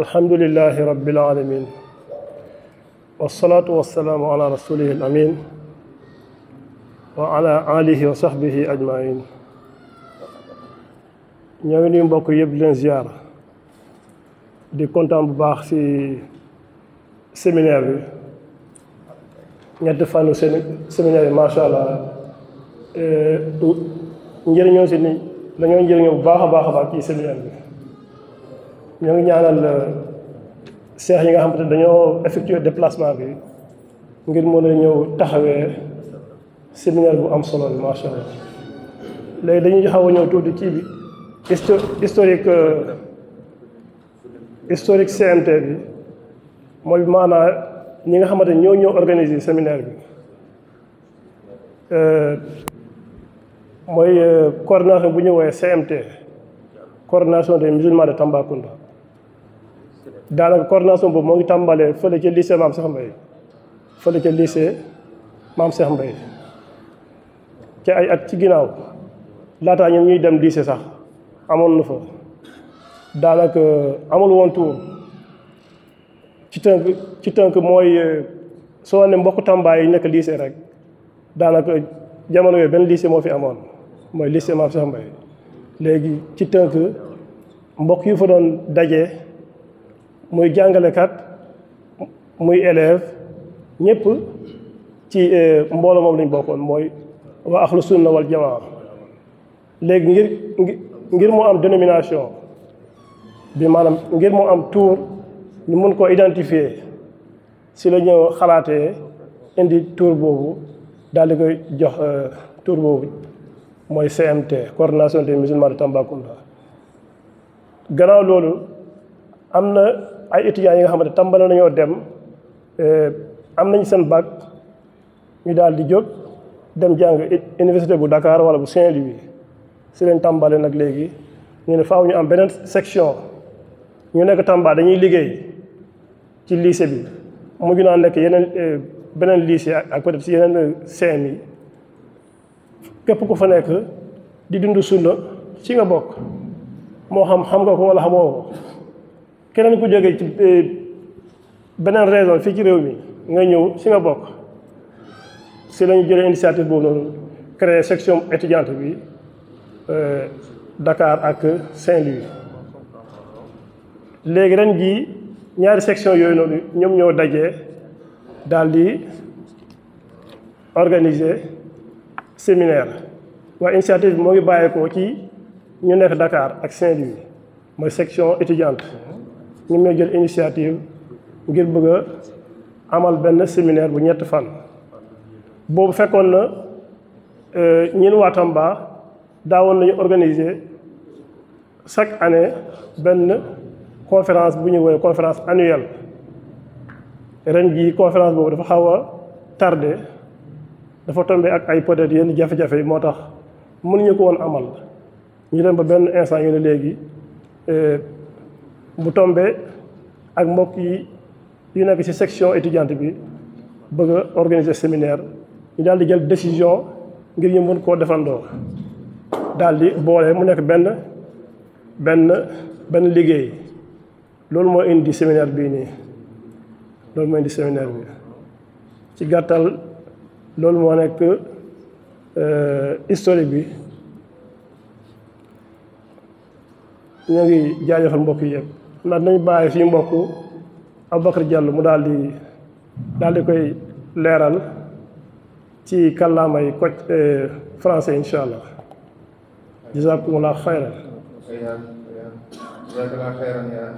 الحمد لله رب العالمين والصلاة والسلام على رسوله الأمين وعلى آله وصحبه أجمعين. ñoo ngi nuyu mbokk yëpp di leen ziar di kontaan bu baax ci séminaire bi ñetti fànnu séminaire bi macha allah njëriñoo si ni dañoo njëriñoo bu baax a baax ci séminaire bi. ñoo ngi ñaanal seex yi nga xamante ne dañoo effectuer déplacement bi ngir mën a ñëw taxawee séminaire bu am solo bi macha allah. léegi dañuy xaw a ñëw tuuti kii bi historique CMT bi mooy maanaa ñi nga xamante ne ñoo ñëw organiser séminaire bi mooy coordination bu ñu woowee CMT coordination des musulmans de Tambacounda. daanaka coordination boobu moo ngi tàmbalee fële ca lycée Maam Cheikh Mbaye fële ca lycée Maam Cheikh Mbaye ca ay at ci ginnaaw laataa ñun ñuy dem lycée sax amoon na fa daanaka amul woon tour ci tënk mooy soo ne mbokk Tamba yi nekk lycée rek daanaka jamono yooyu benn lycée moo fi amoon mooy lycée Maam Cheikh Mbaye. léegi ci tënk mbokk yu fa doon daje muy jàngalekat muy élève ñëpp ci mbooloo moom lañ bokkoon mooy waa axlu sunna wal jamaa. léegi ngir moo am dénomination bi maanaam ngir moo am tour ñu mun koo identifier si la ñëw xalaatee indi tour boobu daal di koy jox tour boobu mooy CMT coordination des musulmans de Tambacounda. gannaaw loolu am na ay étudiants yi nga xamante tàmbale nañoo dem am nañ seen bac ñu daal di jóg dem jàng université bu Dakar wala bu Saint-Louis si leen tàmbale nag léegi ñu ne faaw ñu am beneen section ñu nekk Tamba dañuy liggéey ci lycée bi mujj naa nekk yeneen beneen lycée ak peut-être si yeneen CM yi. képp ku fa nekk di dund sunna ci nga bokk moo xam nga ko wala xamoo ko keneen ku jógee ci beneen raison fii ci réew mi nga ñëw ci nga bokk si la ñu jëlee initiative boobu noonu créer section étudiante bi Dakar ak Saint-Louis. léegi ren jii ñaari section yooyu noonu ñoom ñoo dajee daal di organiser séminaire. waaye initiative bi moo ngi bàyyeekoo ci ñu nekk Dakar ak Saint-Louis mooy section étudiante ñoom ñoo jël initiative ngir bëgg a amal benn séminaire bu ñetti fan. boobu fekkoon na ñun waa Tamba daawoon nañu organiser chaque année benn conférence bu ñu woowee conférence annuelle. ren jii conférence boobu dafa xaw a tardé dafa tombé ak ay peut-être yenn jafe-jafe yi moo tax mënuñu ko woon amal ñu dem ba benn instant yu ne léegi bu tombé ak mbokk yi yu nekk ci section étudiante bi bëgg a organiser séminaire ñu daal di jël décision ngir ñu mën koo defandoo daal di boole mu nekk benn liggéey. loolu moo indi séminaire bii nii loolu moo indi séminaire bi ci gàttal loolu moo nekk historique bi. ñoo ngi jaajëfal mbokk yi yëpp ndax nañ bàyyi suñu mbokk Aboubacar Diallo mu daal di koy leeral ci kàllaamay koc français incha allah. jazakumullah xayran. jazakallah xayran yaa